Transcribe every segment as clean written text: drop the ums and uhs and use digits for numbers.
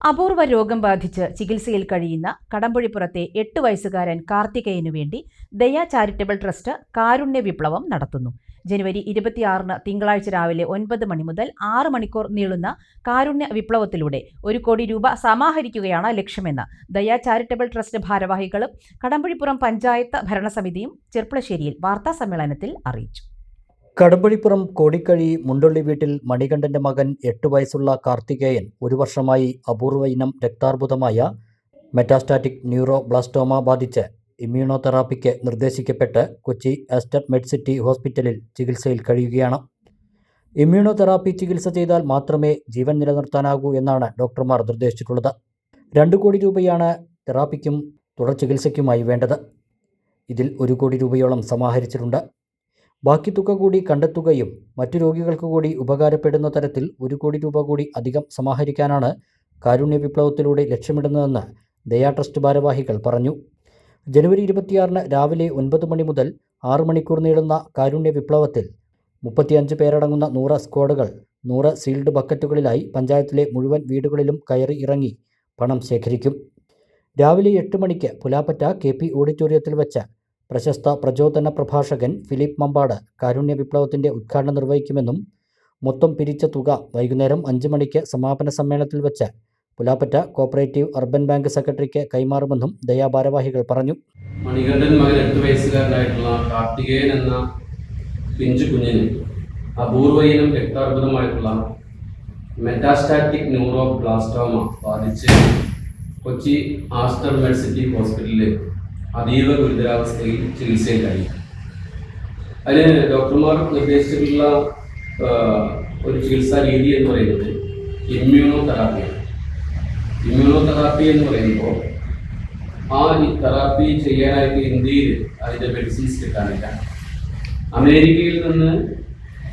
അപൂർവ രോഗം ബാധിച്ച് ചികിത്സയിൽ കഴിയുന്ന കടമ്പുഴിപ്പുറത്തെ 8 വയസ്സുകാരൻ കാർത്തികേയനു വേണ്ടി ദയ ചാരിറ്റബിൾ ട്രസ്റ്റ് കാരുണ്യ വിപ്ലവം നടത്തുന്നു. ജനുവരി 26-ന് തിങ്കളാഴ്ച രാവിലെ 9 മണി മുതൽ 6 മണിക്കൂർ നീളുന്ന കാരുണ്യ വിപ്ലവത്തിലൂടെ 1 കോടി രൂപ സമാഹരിക്കുകയാണ് ലക്ഷ്യമെന്ന് ദയ ചാരിറ്റബിൾ ട്രസ്റ്റ് ഭാരവാഹികളും കടമ്പുഴിപ്പുറം പഞ്ചായത്ത് ഭരണസമിതിയും ചെർപ്പുളശ്ശേരിയിൽ വാർത്താസമ്മേളനത്തിൽ അറിയിച്ചു. കടമ്പുഴിപ്പുറം കോടിക്കഴി മുണ്ടുള്ളി വീട്ടിൽ മണികണ്ഠന്റെ മകൻ 8 വയസ്സുള്ള കാർത്തികേയൻ 1 വർഷമായി അപൂർവ ഇനം രക്താർബുദമായ മെറ്റാസ്റ്റാറ്റിക് ന്യൂറോബ്ലാസ്റ്റോമ ബാധിച്ച് ഇമ്മ്യൂണോതെറാപ്പിക്ക് നിർദ്ദേശിക്കപ്പെട്ട് കൊച്ചി ആസ്റ്റർ മെഡ്സിറ്റി ഹോസ്പിറ്റലിൽ ചികിത്സയിൽ കഴിയുകയാണ്. ഇമ്മ്യൂണോതെറാപ്പി ചികിത്സ ചെയ്താൽ മാത്രമേ ജീവൻ നിലനിർത്താനാകൂ എന്നാണ് ഡോക്ടർമാർ നിർദ്ദേശിച്ചിട്ടുള്ളത്. 2 കോടി രൂപയാണ് തെറാപ്പിക്കും തുടർ ചികിത്സയ്ക്കുമായി വേണ്ടത്. ഇതിൽ 1 കോടി രൂപയോളം സമാഹരിച്ചിട്ടുണ്ട്. ബാക്കി തുക കൂടി കണ്ടെത്തുകയും മറ്റു രോഗികൾക്ക് കൂടി ഉപകാരപ്പെടുന്ന തരത്തിൽ 1 കോടി രൂപ കൂടി അധികം സമാഹരിക്കാനാണ് കാരുണ്യ വിപ്ലവത്തിലൂടെ ലക്ഷ്യമിടുന്നതെന്ന് ദയാ ട്രസ്റ്റ് ഭാരവാഹികൾ പറഞ്ഞു. ജനുവരി 26-ന് രാവിലെ 9 മണി മുതൽ 6 മണിക്കൂർ നീളുന്ന കാരുണ്യ വിപ്ലവത്തിൽ 35 പേരടങ്ങുന്ന 100 സ്ക്വാഡുകൾ 100 സീൽഡ് ബക്കറ്റുകളിലായി പഞ്ചായത്തിലെ മുഴുവൻ വീടുകളിലും കയറി ഇറങ്ങി പണം ശേഖരിക്കും. രാവിലെ 8 മണിക്ക് പുലാപ്പറ്റ KP ഓഡിറ്റോറിയത്തിൽ വെച്ച് പ്രശസ്ത പ്രചോദന പ്രഭാഷകൻ ഫിലിപ്പ് മമ്പാട് കാരുണ്യ വിപ്ലവത്തിൻ്റെ ഉദ്ഘാടനം നിർവഹിക്കുമെന്നും മൊത്തം പിരിച്ച തുക വൈകുന്നേരം 5 മണിക്ക് സമാപന സമ്മേളനത്തിൽ വെച്ച് പുലാപ്പറ്റ കോപ്പറേറ്റീവ് അർബൻ ബാങ്ക് സെക്രട്ടറിക്ക് കൈമാറുമെന്നും ദയാ ഭാരവാഹികൾ പറഞ്ഞു. മണികണ്ഠൻ മകൻ 8 വയസ്സുകാരനായിട്ടുള്ള കാർത്തികേയൻ എന്ന പിഞ്ചു കുഞ്ഞിന് അപൂർവ ഇനം രക്താർബുദമായിട്ടുള്ള മെറ്റാസ്റ്റാറ്റിക് ന്യൂറോബ്ലാസ്റ്റോമ ബാധിച്ച് കൊച്ചി ആസ്റ്റർ മെഡ്സിറ്റി ഹോസ്പിറ്റലിൽ അതീവ ഗുരുതരാവസ്ഥയിൽ ചികിത്സയിൽ കഴിയും. അതിന് ഡോക്ടർമാർ നിർദ്ദേശിച്ചിട്ടുള്ള ഒരു ചികിത്സാ രീതി എന്ന് പറയുന്നത് ഇമ്മ്യൂണോതെറാപ്പിയാണ്. ഇമ്മ്യൂണോതെറാപ്പി എന്ന് പറയുമ്പോൾ ആ തെറാപ്പി ചെയ്യാനായിട്ട് ഇന്ത്യയിൽ അതിൻ്റെ മെഡിസിൻസ് കിട്ടാനില്ല.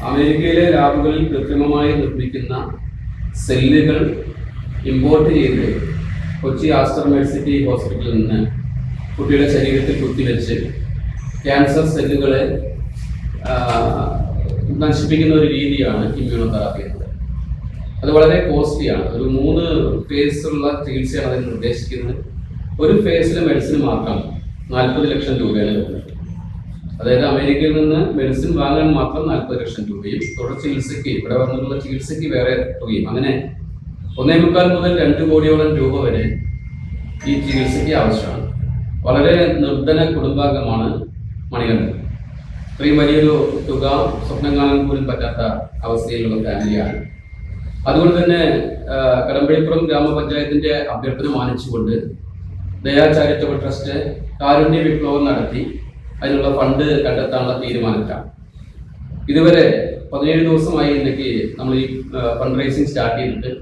അമേരിക്കയിലെ ലാബുകളിൽ കൃത്രിമമായി നിർമ്മിക്കുന്ന സെല്ലുകൾ ഇമ്പോർട്ട് ചെയ്ത് കൊച്ചി ആസ്റ്റർ മെഡ്സിറ്റി ഹോസ്പിറ്റലിൽ നിന്ന് കുട്ടിയുടെ ശരീരത്തിൽ കുത്തിവെച്ച് ക്യാൻസർ സെല്ലുകളെ നശിപ്പിക്കുന്ന ഒരു രീതിയാണ് ഇമ്മ്യൂണോതെറാപ്പി എന്നത്. അത് വളരെ കോസ്റ്റ്ലിയാണ്. ഒരു 3 ഫേസുള്ള ചികിത്സയാണ് അതിന് നിർദ്ദേശിക്കുന്നത്. ഒരു ഫേസിലെ മെഡിസിൻ മാത്രം 40 ലക്ഷം രൂപയാണ് വരുന്നത്. അതായത് അമേരിക്കയിൽ നിന്ന് മെഡിസിൻ വാങ്ങാൻ മാത്രം 40 ലക്ഷം രൂപയും തുടർ ചികിത്സയ്ക്ക് ഇവിടെ വന്നിട്ടുള്ള ചികിത്സയ്ക്ക് വേറെ തുകയും, അങ്ങനെ 1.25 മുതൽ 2 കോടിയോളം രൂപ വരെ ഈ ചികിത്സയ്ക്ക് ആവശ്യമാണ്. വളരെ നിർധന കുടുംബാംഗമാണ് മണികണ്ഠൻ. ഇത്രയും വലിയൊരു തുക സ്വപ്നം കാണാൻ പോലും പറ്റാത്ത അവസ്ഥയിലുള്ള ഫാമിലിയാണ്. അതുകൊണ്ട് തന്നെ കടമ്പുഴിപ്പുറം ഗ്രാമപഞ്ചായത്തിൻ്റെ അഭ്യർത്ഥന മാനിച്ചുകൊണ്ട് ദയാ ചാരിറ്റബിൾ ട്രസ്റ്റ് കാരുണ്യ വിപ്ലവം നടത്തി അതിനുള്ള ഫണ്ട് കണ്ടെത്താനുള്ള തീരുമാനത്തിലാണ്. ഇതുവരെ 17 ദിവസമായി ഇന്നേക്ക് നമ്മൾ ഈ ഫണ്ട് റൈസിങ് സ്റ്റാർട്ട് ചെയ്തിട്ട്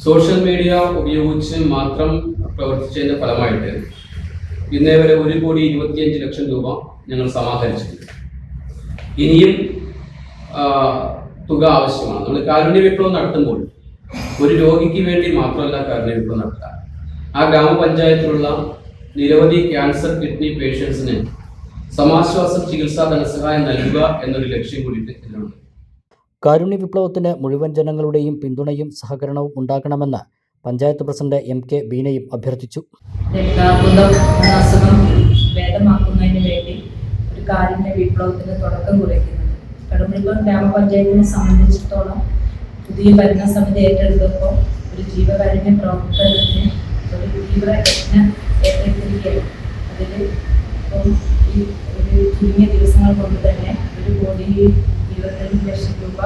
സോഷ്യൽ മീഡിയ ഉപയോഗിച്ച് മാത്രം പ്രവർത്തിച്ചതിൻ്റെ ഫലമായിട്ട് ഇന്നേ വരെ 1,25 ലക്ഷം രൂപ ഞങ്ങൾ സമാഹരിച്ചിട്ടുണ്ട്. ഇനിയും തുക ആവശ്യമാണ്. നമ്മൾ കാരുണ്യ വിപ്ലവം നടത്തുമ്പോൾ ഒരു രോഗിക്ക് വേണ്ടി മാത്രമല്ല കാരുണ്യ വിപ്ലവം നടത്താൻ, ആ ഗ്രാമപഞ്ചായത്തിലുള്ള നിരവധി ക്യാൻസർ കിഡ്നി പേഷ്യൻസിന് സമാശ്വാസ ചികിത്സാ ധനസഹായം നൽകുക എന്നൊരു ലക്ഷ്യം കൂടിയിട്ട് ഇതിനുണ്ട്. കാരുണ്യ വിപ്ലവത്തിന് മുഴുവൻ ജനങ്ങളുടെയും പിന്തുണയും സഹകരണവും ഉണ്ടാകണമെന്ന് പഞ്ചായത്ത് പ്രസിഡന്റ് MK ബീനയും അഭ്യർത്ഥിച്ചു. രക്താർബുദം എന്ന അസുഖം ഭേദമാക്കുന്നതിന് വേണ്ടി ഒരു കാരുണ്യ വിപ്ലവത്തിന് തുടക്കം കുറിക്കുന്നത് കടമ്പുഴിപ്പുറം ഗ്രാമപഞ്ചായത്തിനെ സംബന്ധിച്ചിടത്തോളം പുതിയ ഭരണസമിതി ഏറ്റെടുത്തപ്പോൾ ഒരു ജീവകാരുണ്യ പ്രവർത്തനത്തിന് ഒരു തീവ്ര യജ്ഞം ഏറ്റെടുത്തിരിക്കുകയാണ്. അതിൽ ഇപ്പം ഈ ഒരു ചുരുങ്ങിയ ദിവസങ്ങൾ കൊണ്ട് തന്നെ 1,25 ലക്ഷം രൂപ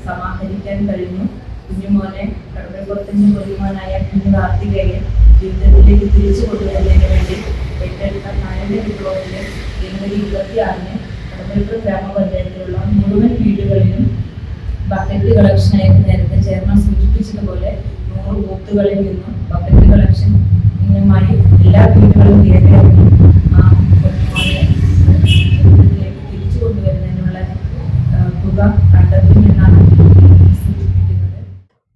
സമാഹരിക്കാൻ കഴിഞ്ഞു. കുഞ്ഞുമോനെ കടമ്പുഴിപ്പുറത്തിൻ്റെ കുഞ്ഞുമോനായ കുഞ്ഞു കാർത്തികേയൻ ജീവിതത്തിലേക്ക് തിരിച്ചു കൊണ്ടുവരുന്നതിന് വേണ്ടി ഏറ്റെടുത്ത കാരുണ്യ വിപ്ലവത്തിൽ ജനുവരി 26-ന് കടമ്പുഴിപ്പുറം ഗ്രാമപഞ്ചായത്തിലുള്ള മുഴുവൻ വീടുകളിലും ബക്കറ്റ് കളക്ഷനായിട്ട് നേരത്തെ ചെയർമാൻ സൂചിപ്പിച്ചതുപോലെ 100 ബൂത്തുകളിൽ നിന്നും ബക്കറ്റ് കളക്ഷനുമായി എല്ലാ വീടുകളും കയറിയിറങ്ങി ആ കുഞ്ഞുമോനെ ജീവിതത്തിലേക്ക് തിരിച്ചു കൊണ്ടുവരുന്നതിനുള്ള തുക കണ്ടെത്തുമെന്നാണ്.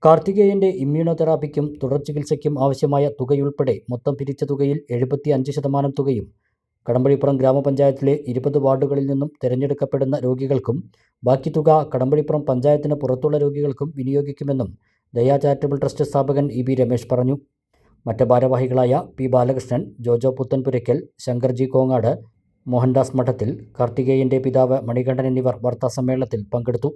കാർത്തികേയന്റെ ഇമ്മ്യൂണോതെറാപ്പിക്കും തുടർ ചികിത്സയ്ക്കും ആവശ്യമായ തുകയുൾപ്പെടെ മൊത്തം പിരിച്ച തുകയിൽ 75% തുകയും കടമ്പുഴിപ്പുറം ഗ്രാമപഞ്ചായത്തിലെ 20 വാർഡുകളിൽ നിന്നും തിരഞ്ഞെടുക്കപ്പെടുന്ന രോഗികൾക്കും ബാക്കി തുക കടമ്പുഴിപ്പുറം പഞ്ചായത്തിന് പുറത്തുള്ള രോഗികൾക്കും വിനിയോഗിക്കുമെന്നും ദയാ ചാരിറ്റബിൾ ട്രസ്റ്റ് സ്ഥാപകൻ ഇ.ബി. രമേശ് പറഞ്ഞു. മറ്റ് ഭാരവാഹികളായ പി. ബാലകൃഷ്ണൻ, ജോജോ പുത്തൻപുരയ്ക്കൽ, ശങ്കർജി കോങ്ങാട്, മോഹൻദാസ് മഠത്തിൽ, കാർത്തികേയന്റെ പിതാവ് മണികണ്ഠൻ എന്നിവർ വാർത്താസമ്മേളനത്തിൽ പങ്കെടുത്തു.